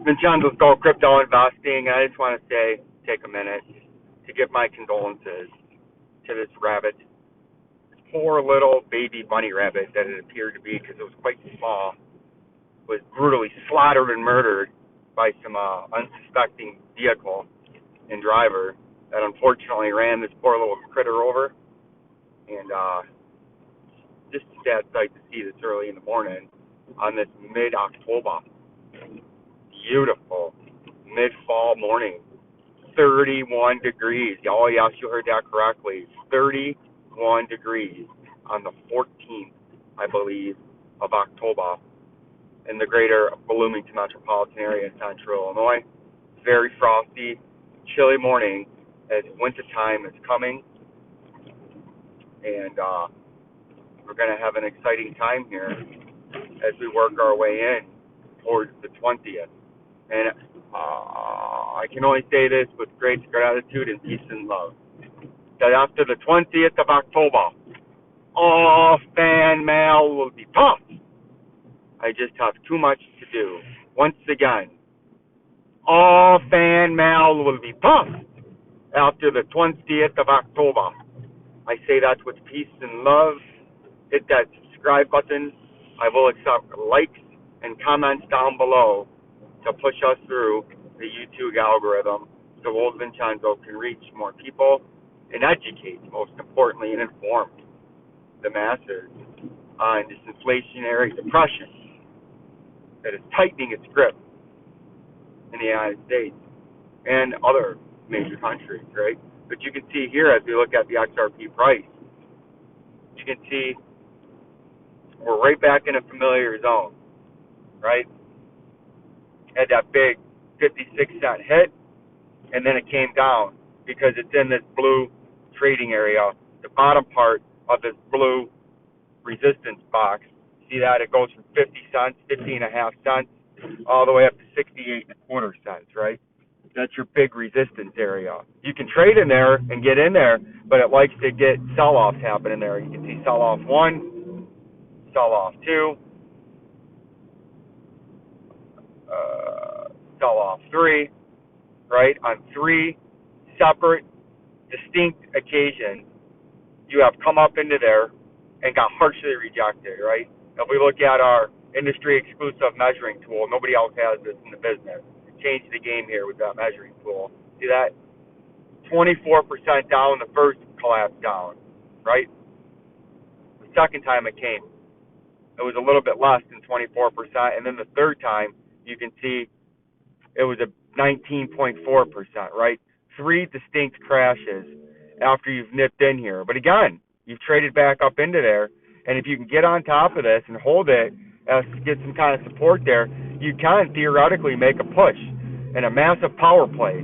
Vincenzo'S Go Crypto Investing. I just want to take a minute to give my condolences to this rabbit, this poor little baby bunny rabbit that it appeared to be because it was quite small, was brutally slaughtered and murdered by some unsuspecting vehicle and driver that unfortunately ran this poor little critter over. And just a sad sight to see this early in the morning on this mid-October. Beautiful mid-fall morning. 31 degrees. Oh, yes, you heard that correctly. 31 degrees on the 14th, I believe, of October in the greater Bloomington metropolitan area in central Illinois. Very frosty, chilly morning as wintertime is coming. And we're going to have an exciting time here as we work our way in towards the 20th. And I can only say this with great gratitude and peace and love, that after the 20th of October, all fan mail will be tough. I just have too much to do. Once again, all fan mail will be tough after the 20th of October. I say that with peace and love. Hit that subscribe button. I will accept likes and comments down below to push us through the YouTube algorithm so old Vincenzo can reach more people and educate, most importantly, and inform the masses on this inflationary depression that is tightening its grip in the United States and other major countries, right? But you can see here as we look at the XRP price, you can see we're right back in a familiar zone, right? Had that big 56-cent hit, and then it came down because it's in this blue trading area, the bottom part of this blue resistance box. See that? It goes from 50 cents, 50.5 cents, all the way up to 68.25 cents, right? That's your big resistance area. You can trade in there and get in there, but it likes to get sell-offs happening there. You can see sell-off 1, sell-off 2, sell-off 3, right? On 3 separate, distinct occasions, you have come up into there and got harshly rejected, right? If we look at our industry-exclusive measuring tool, nobody else has this in the business. Changed the game here with that measuring tool. See that? 24% down the first collapse down, right? The second time it came, it was a little bit less than 24%, and then the third time, you can see it was a 19.4%, right? 3 distinct crashes after you've nipped in here. But again, you've traded back up into there, and if you can get on top of this and hold it, get some kind of support there, you can theoretically make a push and a massive power play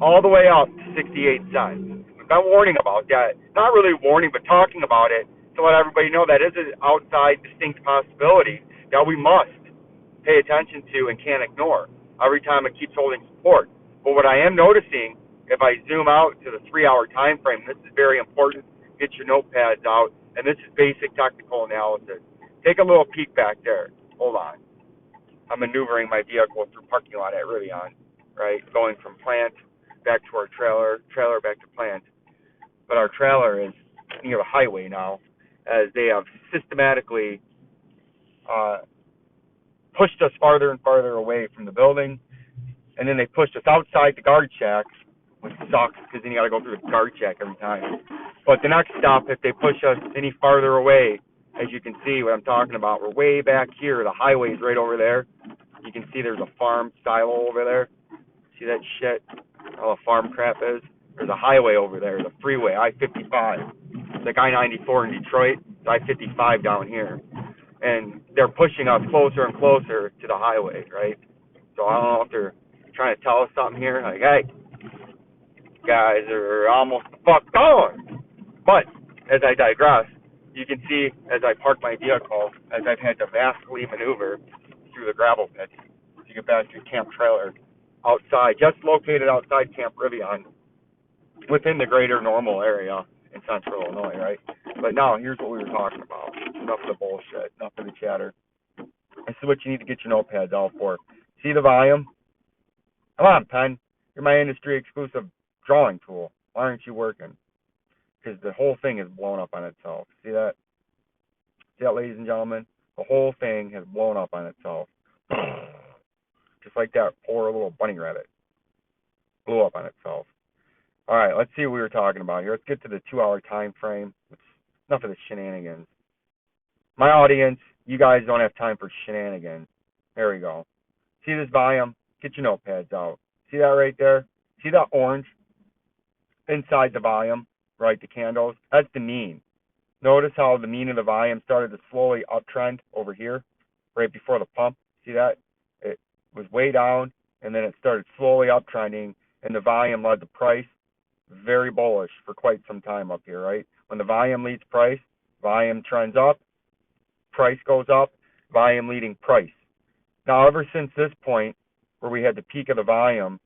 all the way up to 68 cents. We've been warning about that. Not really warning, but talking about it to let everybody know that is an outside distinct possibility that we must pay attention to and can't ignore every time it keeps holding support. But what I am noticing, if I zoom out to the 3-hour time frame, this is very important. Get your notepads out, and this is basic technical analysis. Take a little peek back there. Hold on. I'm maneuvering my vehicle through parking lot at Rivian, right? Going from plant back to our trailer back to plant. But our trailer is near the highway now, as they have systematically pushed us farther and farther away from the building, and then they pushed us outside the guard shack, which sucks because then you got to go through the guard shack every time. But the next stop, if they push us any farther away, as you can see what I'm talking about, we're way back here. The highway's right over there. You can see there's a farm silo over there. See that shit? All the farm crap is? There's a highway over there, the freeway, I-55. It's like I-94 in Detroit. It's I-55 down here. And they're pushing us closer and closer to the highway, right? So I don't know if they're trying to tell us something here. Like, hey, guys are almost the fuck gone. But as I digress, you can see as I park my vehicle, as I've had to vastly maneuver through the gravel pits to get back to camp trailer outside, just located outside Camp Rivian, within the greater normal area in central Illinois, right? But now, here's what we were talking about. Enough of the bullshit, enough of the chatter. This is what you need to get your notepads out for. See the volume? Come on, pen. You're my industry exclusive drawing tool. Why aren't you working? Because the whole thing is blown up on itself. See that? See that, ladies and gentlemen? The whole thing has blown up on itself. Just like that poor little bunny rabbit. Blew up on itself. All right, let's see what we were talking about here. Let's get to the 2 hour time frame. Enough of the shenanigans. My audience, you guys don't have time for shenanigans. There we go. See this volume? Get your notepads out. See that right there? See that orange inside the volume, right? The candles. That's the mean. Notice how the mean of the volume started to slowly uptrend over here, right before the pump. See that? It was way down, and then it started slowly uptrending, and the volume led the price. Very bullish for quite some time up here, right? When the volume leads price, volume trends up, price goes up, volume leading price. Now, ever since this point, where we had the peak of the volume,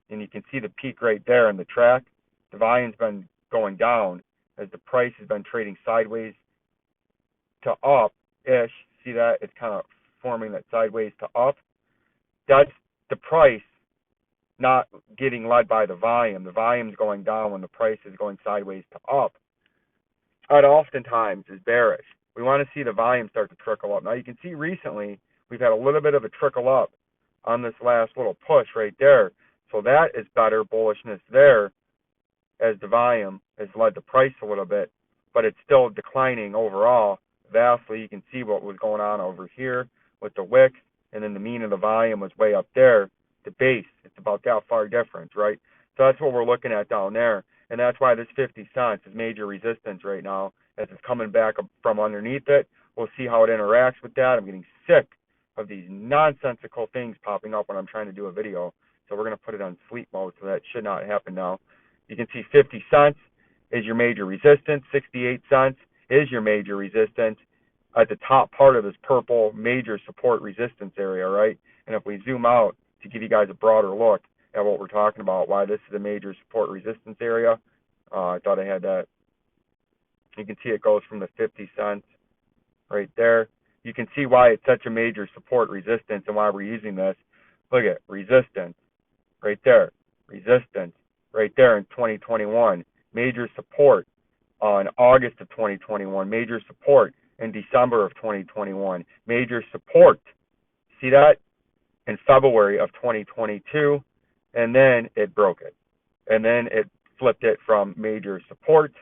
and you can see the peak right there in the track, the volume's been going down as the price has been trading sideways to up-ish. See that? It's kind of forming that sideways to up. That's the price not getting led by the volume. The volume's going down when the price is going sideways to up. That oftentimes is bearish. We want to see the volume start to trickle up. Now you can see recently we've had a little bit of a trickle up on this last little push right there. So that is better bullishness there as the volume has led the price a little bit, but it's still declining overall vastly. You can see what was going on over here with the wicks, and then the mean of the volume was way up there. The base, it's about that far difference, right? So that's what we're looking at down there, and that's why this 50 cents is major resistance right now as it's coming back up from underneath it. We'll see how it interacts with that. I'm getting sick of these nonsensical things popping up when I'm trying to do a video, so we're going to put it on sleep mode, so that should not happen now. You can see 50 cents is your major resistance. 68 cents is your major resistance at the top part of this purple major support resistance area, right? And if we zoom out to give you guys a broader look at what we're talking about, why this is a major support resistance area, I thought I had that. You can see it goes from the 50 cents right there. You can see why it's such a major support resistance and why we're using this. Look at resistance right there, resistance right there in 2021, major support in August of 2021, major support in December of 2021, major support, see that, in February of 2022, and then it broke it. And then it flipped it from major support,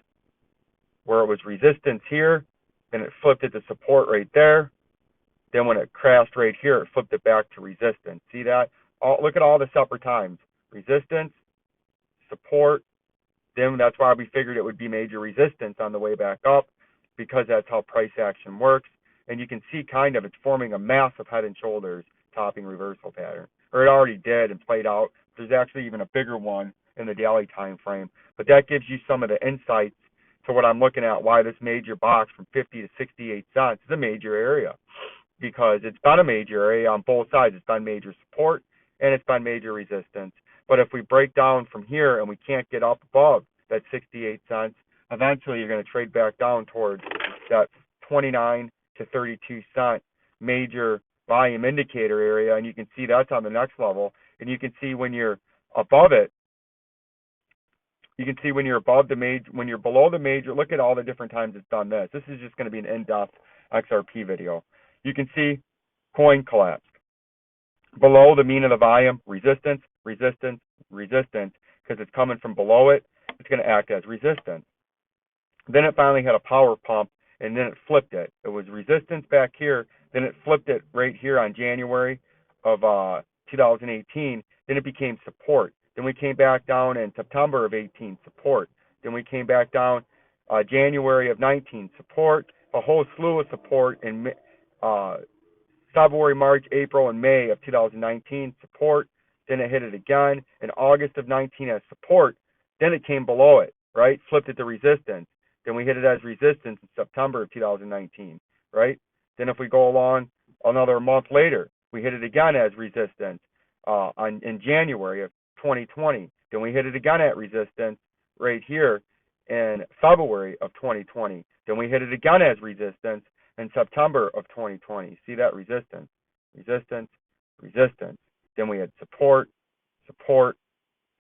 where it was resistance here, and it flipped it to support right there. Then when it crashed right here, it flipped it back to resistance. See that? Look at all the separate times. Resistance, support. Then that's why we figured it would be major resistance on the way back up, because that's how price action works. And you can see kind of it's forming a massive head and shoulders topping reversal pattern. Or it already did and played out. There's actually even a bigger one in the daily time frame. But that gives you some of the insights to what I'm looking at, why this major box from 50 to 68 cents is a major area. Because it's been a major area on both sides. It's been major support and it's been major resistance. But if we break down from here and we can't get up above that 68 cents, eventually you're going to trade back down towards that 29 to 32 cent major volume indicator area. And you can see that's on the next level. And you can see when you're above it, you can see when you're above the major, when you're below the major, look at all the different times it's done this. This is just going to be an in-depth XRP video. You can see coin collapsed. Below the mean of the volume, resistance, resistance, resistance, because it's coming from below it, it's going to act as resistance. Then it finally had a power pump, and then it flipped it. It was resistance back here, then it flipped it right here on January of 2018. Then it became support. Then we came back down in September of 18, support. Then we came back down January of 19, support. A whole slew of support in February, March, April, and May of 2019, support. Then it hit it again in August of 19 as support. Then it came below it, right? Flipped it to resistance. Then we hit it as resistance in September of 2019, right? Then if we go along another month later, we hit it again as resistance in January of 2020. Then we hit it again at resistance right here in February of 2020. Then we hit it again as resistance in September of 2020. See that resistance, resistance, resistance. Then we had support, support,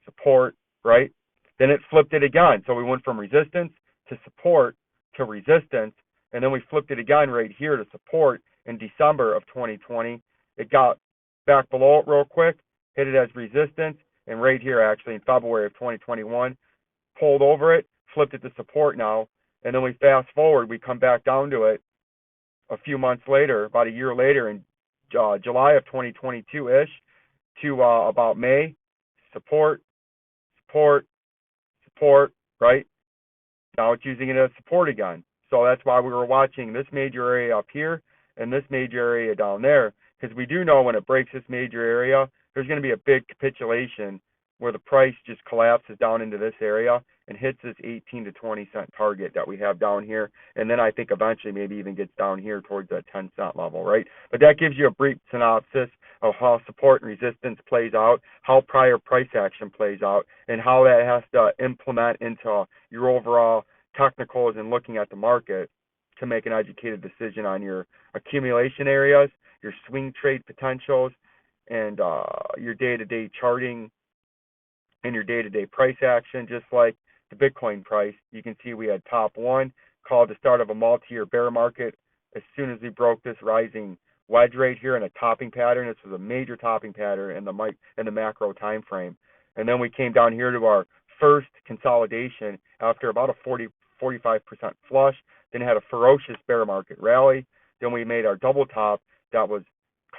support, right? Then it flipped it again. So we went from resistance to support to resistance, and then we flipped it again right here to support in December of 2020. It got back below it real quick, hit it as resistance, and right here actually in February of 2021, pulled over it, flipped it to support now, and then we fast forward, we come back down to it a few months later, about a year later in July of 2022-ish to about May, support, support, support, right? Now it's using it as support again. So that's why we were watching this major area up here and this major area down there, because we do know when it breaks this major area, there's going to be a big capitulation where the price just collapses down into this area and hits this 18 to 20 cent target that we have down here. And then I think eventually maybe even gets down here towards that 10 cent level, right? But that gives you a brief synopsis of how support and resistance plays out, how prior price action plays out, and how that has to implement into your overall technicals and looking at the market to make an educated decision on your accumulation areas, your swing trade potentials, and your day-to-day charting and your day-to-day price action. Just like the Bitcoin price, you can see we had top one, called the start of a multi-year bear market as soon as we broke this rising wedge right here in a topping pattern. This was a major topping pattern in the macro time frame. And then we came down here to our first consolidation after about a 45% flush, then had a ferocious bear market rally. Then we made our double top that was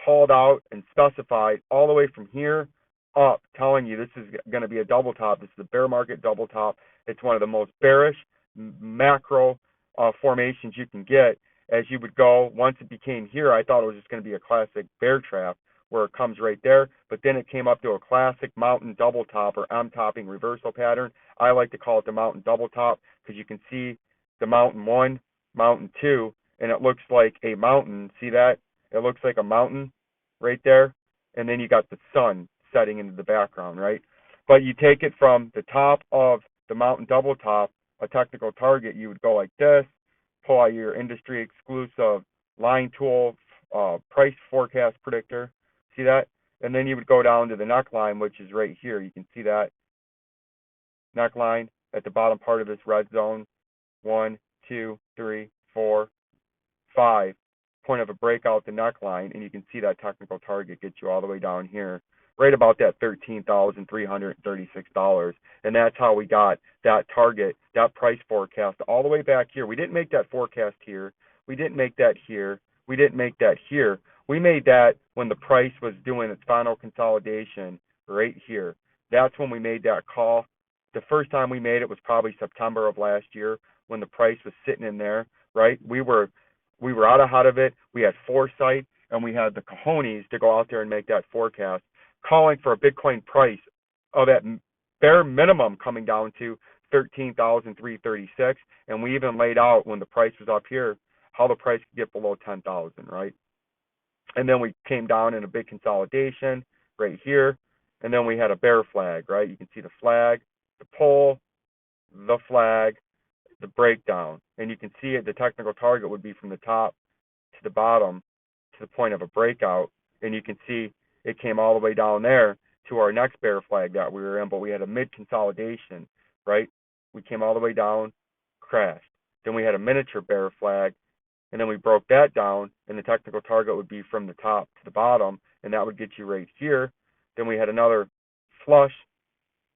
called out and specified all the way from here up, telling you this is going to be a double top. This is a bear market double top. It's one of the most bearish macro formations you can get. As you would go, once it became here, I thought it was just going to be a classic bear trap where it comes right there, but then it came up to a classic mountain double top or M-topping reversal pattern. I like to call it the mountain double top because you can see the mountain one, mountain two, and it looks like a mountain. See that? It looks like a mountain right there, and then you got the sun setting into the background, right? But you take it from the top of the mountain double top, a technical target, you would go like this, pull out your industry exclusive line tool, price forecast predictor. See that? And then you would go down to the neckline, which is right here. You can see that neckline at the bottom part of this red zone. 1, 2, 3, 4, 5. Point of a breakout the neckline, and you can see that technical target gets you all the way down here, right about that $13,336. And that's how we got that target, that price forecast all the way back here. We didn't make that forecast here. We didn't make that here. We didn't make that here. We made that when the price was doing its final consolidation right here. That's when we made that call. The first time we made it was probably September of last year when the price was sitting in there, right? We were out ahead of it. We had foresight, and we had the cojones to go out there and make that forecast, calling for a Bitcoin price of at bare minimum coming down to 13,336. And we even laid out when the price was up here how the price could get below 10,000, right? And then we came down in a big consolidation right here, and then we had a bear flag, right? You can see the flag, the pull, the flag, the breakdown, and you can see it. The technical target would be from the top to the bottom to the point of a breakout, and you can see it came all the way down there to our next bear flag that we were in, but we had a mid consolidation, right? We came all the way down, crashed. Then we had a miniature bear flag, and then we broke that down, and the technical target would be from the top to the bottom, and that would get you right here. Then we had another flush,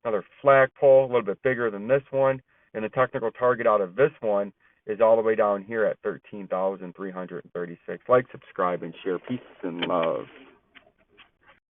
another flagpole, a little bit bigger than this one, and the technical target out of this one is all the way down here at 13,336. Like, subscribe, and share. Peace and love.